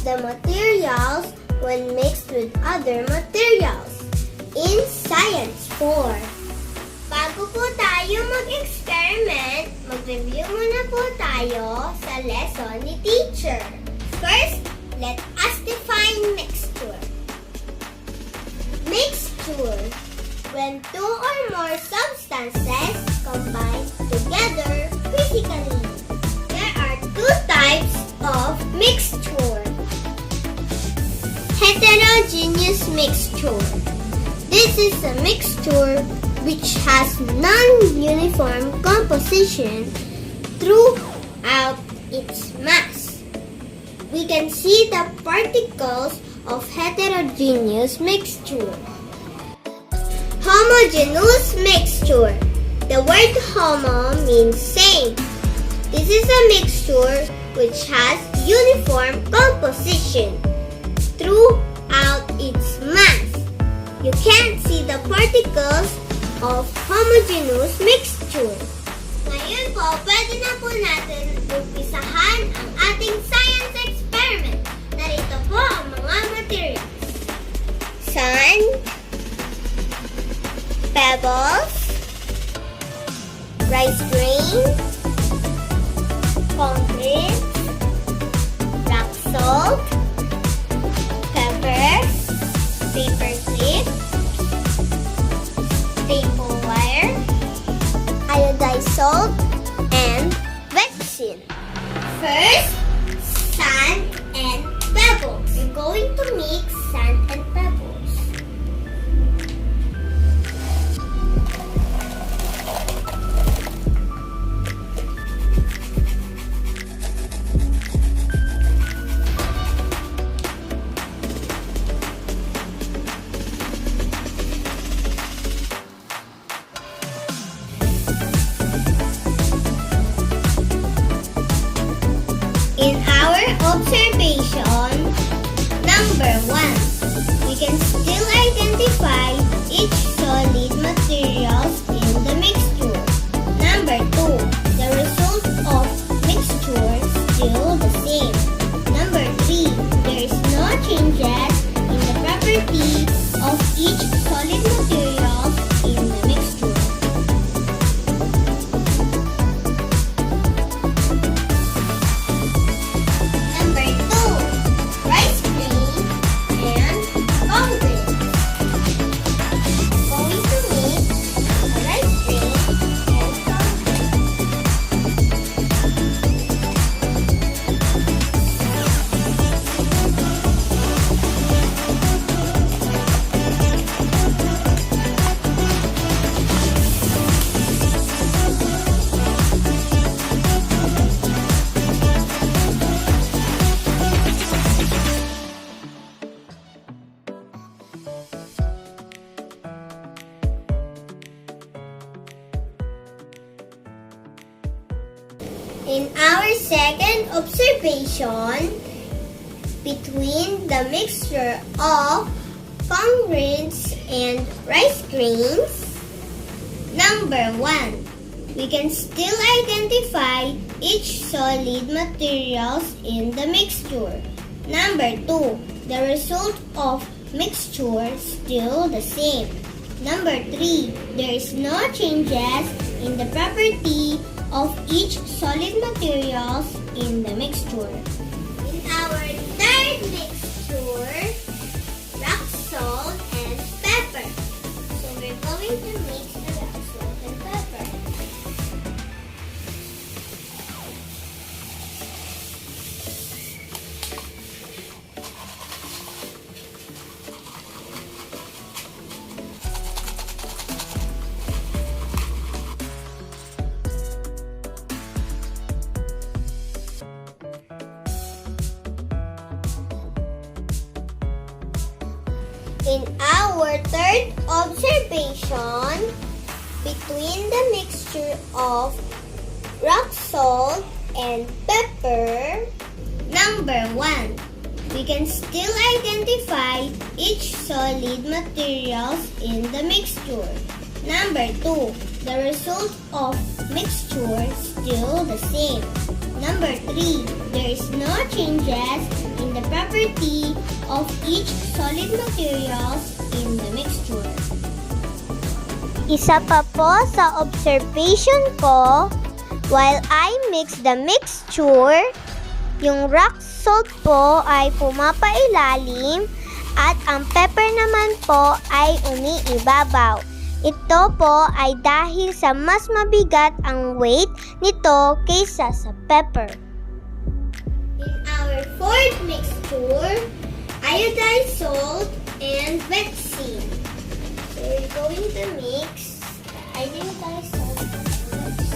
the materials when mixed with other materials in Science 4. Bago po tayo mag-experiment, mag-review muna po tayo sa lesson ni teacher. First, let us define mixture. Mixture, when two or more substances combine together physically. There are two types of mixture. Heterogeneous mixture. This is a mixture which has non-uniform composition throughout its mass. We can see the particles of heterogeneous mixture. Homogeneous mixture. The word homo means same. This is a mixture which has uniform composition throughout its mass. You can't see the particles of homogeneous mixture. Ngayon po, pwede na po natin umpisahan ang ating science experiment. Narito po ang mga materials. Sand, pebbles, rice grain, concrete, rock salt, pepper, paper clip, staple wire, iodized salt, and vaccine. First, sand and pebbles. We're going to mix sand and pebbles. In our observation, number 1, we can still identify each solid materials in the mixture. Number 2, the result of mixture still the same. Number 3, there is no changes in the property of each solid materials in the mixture. In our second observation, between the mixture of concretes and rice grains, number 1, we can still identify each solid materials in the mixture. Number 2, the result of mixture still the same. Number 3, there is no changes in the property of each solid materials in the mixture. In our third mixture, rock salt and pepper. So we're going to mix the rock salt and pepper. In our third observation, between the mixture of rock salt and pepper, number 1, we can still identify each solid materials in the mixture. Number 2, the result of mixture still the same. Number 3, there is no changes in the property of each solid materials in the mixture. Isa pa po sa observation ko, while I mix the mixture, yung rock salt po ay pumapailalim at ang pepper naman po ay umiibabaw. Ito po ay dahil sa mas mabigat ang weight nito kaysa sa pepper. In our fourth mixture, iodized salt and vexin. So we're going to mix iodized salt and vexin.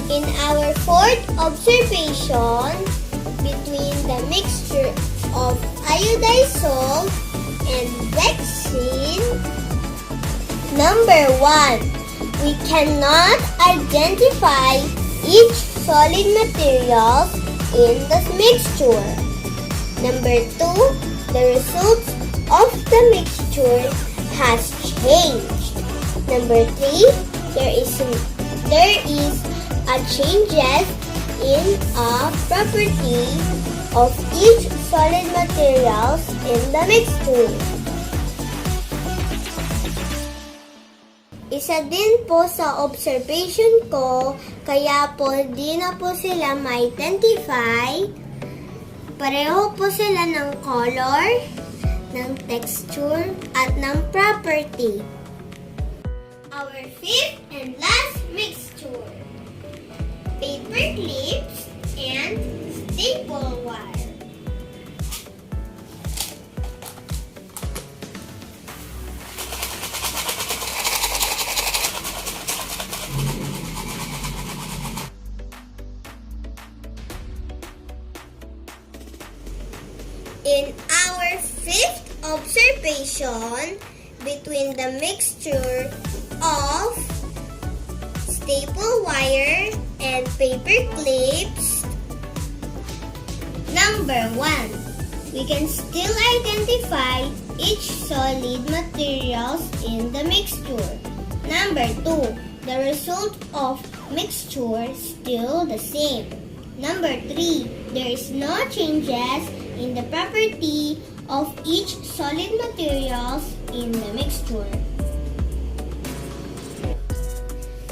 In our fourth observation, between the mixture of iodized salt and vexin, number 1, we cannot identify each solid material in the mixture. Number 2, the results of the mixture has changed. Number 3, there is a changes in a property of each solid materials in the mixture. Isa din po sa observation ko, kaya po di na po sila ma-identify. Pareho po sila ng color, ng texture, at ng property. Our fifth and last mixture, paper clips and staple wire. In our fifth observation, between the mixture of staple wire and paper clips, number 1, we can still identify each solid materials in the mixture. Number 2, the result of mixture still the same. Number 3, there is no changes in the property of each solid materials in the mixture.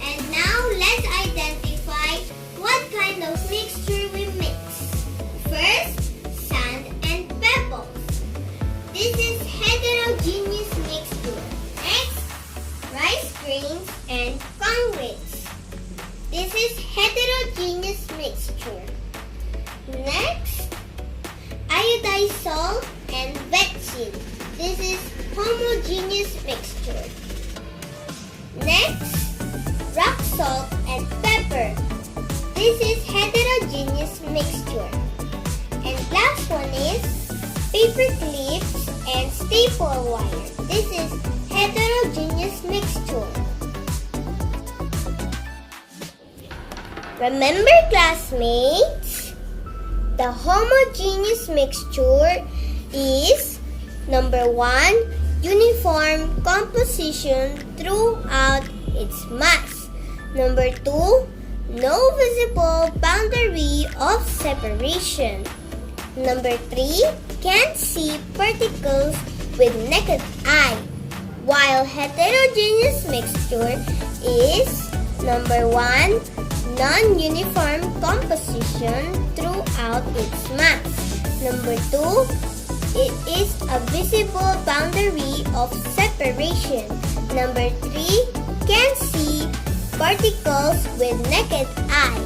And now let's identify what kind of mixture we mix. First, sand and pebbles. This is heterogeneous mixture. Next, rice grains and concretes. This is heterogeneous mixture. Next, iodized salt and vexin. This is homogeneous mixture. Next, rock salt and pepper. This is heterogeneous mixture. And last one is paper clips and staple wire. This is heterogeneous mixture. Remember, classmates, the homogeneous mixture is number 1, uniform composition throughout its mass. Number 2, no visible boundary of separation. Number 3, can't see particles with naked eye. While heterogeneous mixture is number 1, non-uniform composition throughout its mass. Number 2, it is a visible boundary of separation. Number 3, can see particles with naked eye.